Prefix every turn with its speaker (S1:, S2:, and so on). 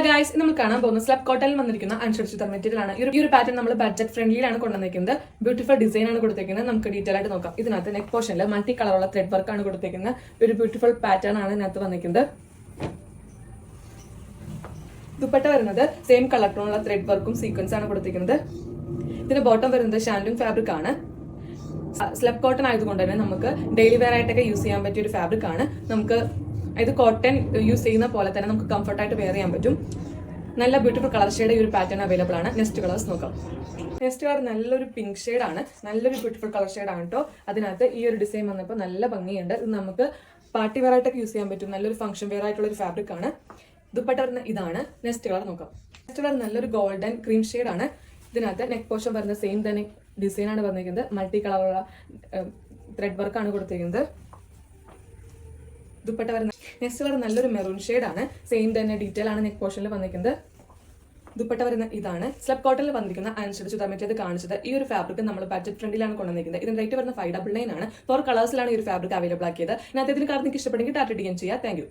S1: Guys, നമ്മൾ കാണാൻ പോകുന്ന സ്ലബ് കോട്ടണിൽ വന്നിരിക്കുന്ന അൺസ്റ്റിച്ച്ഡ് മെറ്റീരിയൽ ആണ്. ഈ ഒരു പാറ്റേൺ നമ്മൾ ബഡ്ജറ്റ് ഫ്രണ്ട്ലിയിലാണ് കൊണ്ടുവന്നിരിക്കുന്നത്. ബ്യൂട്ടിഫുൾ ഡിസൈൻ ആണ് കൊടുത്തിരിക്കുന്നത്. നമുക്ക് ഡീറ്റെയിൽ ആയിട്ട് നോക്കാം. ഇതിനകത്ത് നെക്ക് പോർഷനിൽ മൾട്ടി കളറുള്ള ത്രെഡ് വർക്ക് ആണ് കൊടുത്തിരിക്കുന്നത്. ഒരു ബ്യൂട്ടിഫുൾ പാറ്റേൺ ആണ് ഇതിനകത്ത് വന്നിരിക്കുന്നത്. ദുപ്പട്ട വരുന്നത് സെയിം കളർ ടോണുള്ള ത്രെഡ് വർക്കും സീക്വൻസ് ആണ് കൊടുത്തിരിക്കുന്നത്. ഇതിന്റെ ബോട്ടം വരുന്നത് ഷാൻഡൂൺ ഫാബ്രിക് ആണ്. സ്ലബ് കോട്ടൺ ആയതുകൊണ്ട് തന്നെ നമുക്ക് ഡെയിലി വെയർ ആയിട്ടൊക്കെ യൂസ് ചെയ്യാൻ പറ്റിയ ഒരു ഫാബ്രിക് ആണ്. നമുക്ക് ഇത് കോട്ടൺ യൂസ് ചെയ്യുന്ന പോലെ തന്നെ നമുക്ക് കംഫർട്ടായിട്ട് വെയർ ചെയ്യാൻ പറ്റും. നല്ല ബ്യൂട്ടിഫുൾ കളർ ഷെയ്ഡ് ഈ ഒരു പാറ്റേൺ അവൈലബിൾ ആണ്. നെക്സ്റ്റ് കളേഴ്സ് നോക്കാം. നെക്സ്റ്റ് കളർ നല്ലൊരു പിങ്ക് ഷെയ്ഡ് ആണ്. നല്ലൊരു ബ്യൂട്ടിഫുൾ കളർ ഷെയ്ഡ് ആണ് കേട്ടോ. അതിനകത്ത് ഈ ഒരു ഡിസൈൻ വന്നപ്പോൾ നല്ല ഭംഗിയുണ്ട്. ഇത് നമുക്ക് പാർട്ടി വെയർ ആയിട്ടൊക്കെ യൂസ് ചെയ്യാൻ പറ്റും. നല്ലൊരു ഫംഗ്ഷൻ വെയർ ആയിട്ടുള്ള ഒരു ഫാബ്രിക് ആണ്. ദുപ്പട്ട വരുന്ന ഇതാണ്. നെക്സ്റ്റ് കളർ നോക്കാം. നെക്സ്റ്റ് കളർ നല്ലൊരു ഗോൾഡൻ ക്രീം ഷെയ്ഡ് ആണ്. ഇതിനകത്ത് നെക്ക് പോർഷൻ വരുന്ന സെയിം തന്നെ ഡിസൈൻ ആണ് വന്നിരിക്കുന്നത്. മൾട്ടി കളറുള്ള ത്രെഡ് വർക്ക് ആണ് കൊടുത്തിരിക്കുന്നത്. ദുപ്പട്ട വരുന്ന നെക്സ്റ്റ് കളർ നല്ലൊരു മെറൂൺ ഷെയ്ഡ് ആണ്. സെയിം തന്നെ ഡീറ്റെയിൽ ആണ് നെക്ക് പോർഷനിൽ വന്നിരിക്കുന്നത്. ദുപ്പട്ട വരുന്ന ഇതാണ്. സ്ലബ് കോട്ടണിൽ വന്നിരിക്കുന്ന അനുസരിച്ച് തമ്മിൽ കാണിച്ചത് ഈ ഒരു ഫാബ്രിക് നമ്മൾ ബഡ്ജറ്റ് ഫ്രണ്ടിലാണ് കൊണ്ടുവന്നിരിക്കുന്നത്. ഇതിന്റെ റേറ്റ് വരുന്ന 599 ആണ്. 4 കളേഴ്സിലാണ് ഈ ഒരു ഫാബ്രിക് അവൈലബിൾ ആക്കിയത്. ഇതിനകത്ത് ഇതിന് കാരണം നിങ്ങൾക്ക് ഇഷ്ടപ്പെടുമെങ്കിൽ ടാറ്റ ചെയ്യാം. Thank you.